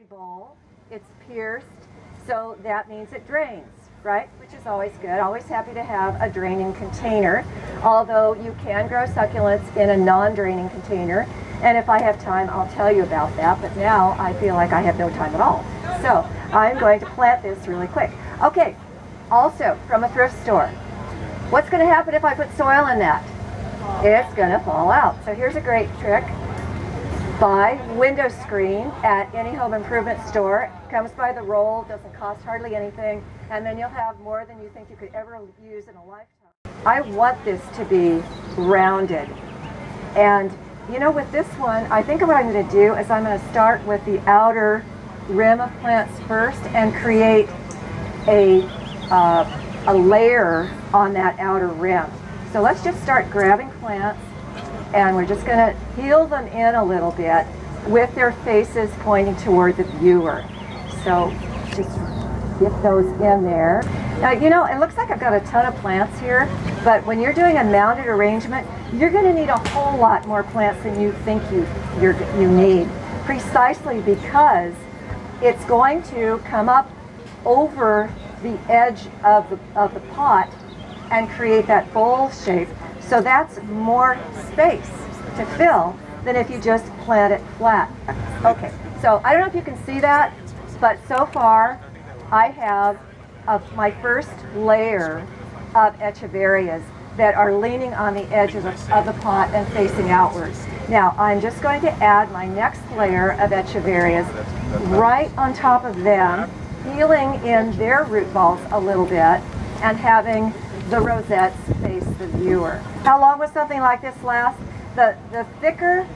bowl. It's pierced, so that means it drains, right? Which is always good. Always happy to have a draining container, although you can grow succulents in a non-draining container. And if I have time, I'll tell you about that. But now I feel like I have no time at all. So I'm going to plant this really quick. Okay, also from a thrift store. What's going to happen if I put soil in that? It's going to fall out. So here's a great trick. Buy window screen at any home improvement store. Comes by the roll, doesn't cost hardly anything, and then you'll have more than you think you could ever use in a lifetime. I want this to be rounded. And you know, with this one, I think what I'm going to do is I'm going to start with the outer rim of plants first and create a layer on that outer rim. So let's just start grabbing plants, and we're just going to heel them in a little bit with their faces pointing toward the viewer. So just get those in there. Now, you know, it looks like I've got a ton of plants here, but when you're doing a mounded arrangement, you're going to need a whole lot more plants than you think you need, precisely because it's going to come up over the edge of the pot and create that bowl shape. So that's more space to fill than if you just plant it flat. Okay, so I don't know if you can see that, but so far I have my first layer of echeverias that are leaning on the edges of the pot and facing outwards. Now I'm just going to add my next layer of echeverias right on top of them, healing in their root balls a little bit and having the rosettes face the viewer. How long will something like this last? The thicker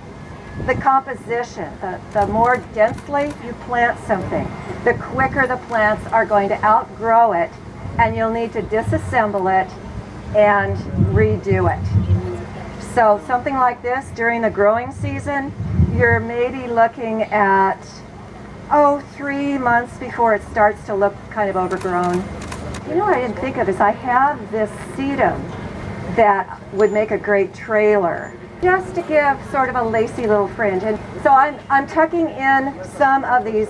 the composition, the more densely you plant something, the quicker the plants are going to outgrow it, and you'll need to disassemble it and redo it. So something like this during the growing season, you're maybe looking at 3 months before it starts to look kind of overgrown. You know what I didn't think of is I have this sedum that would make a great trailer, just to give sort of a lacy little fringe. And so I'm tucking in some of these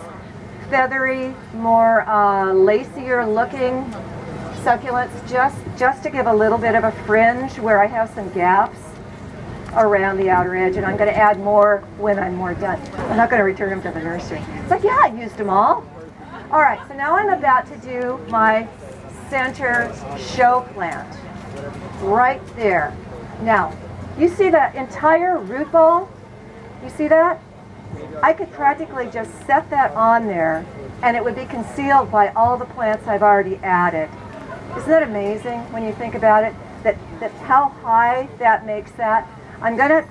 feathery, more lacier looking succulents just to give a little bit of a fringe where I have some gaps around the outer edge, and I'm going to add more when I'm more done. I'm not going to return them to the nursery. It's like, yeah, I used them all. All right, so now I'm about to do my center show plant right there. Now, you see that entire root ball? You see that? I could practically just set that on there and it would be concealed by all the plants I've already added. Isn't that amazing when you think about it? That how high that makes that? I'm going to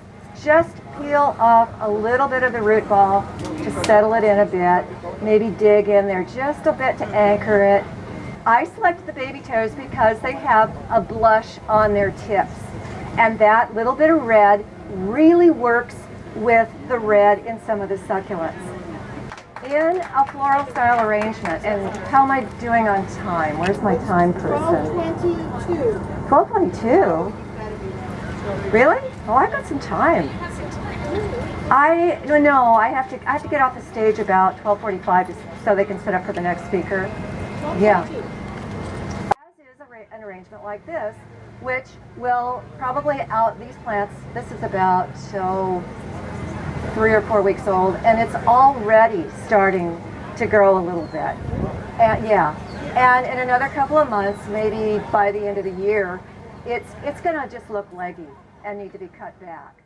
just peel off a little bit of the root ball to settle it in a bit, maybe dig in there just a bit to anchor it. I select the baby toes because they have a blush on their tips, and that little bit of red really works with the red in some of the succulents. In a floral style arrangement, and how am I doing on time? Where's my time person? 12:22. 12:22? Really? Oh, I've got some time. No, I have to get off the stage about 12:45 so they can set up for the next speaker. Yeah. As is an arrangement like this, which will probably out these plants. This is about 3 or 4 weeks old, and it's already starting to grow a little bit. And in another couple of months, maybe by the end of the year, it's going to just look leggy and need to be cut back.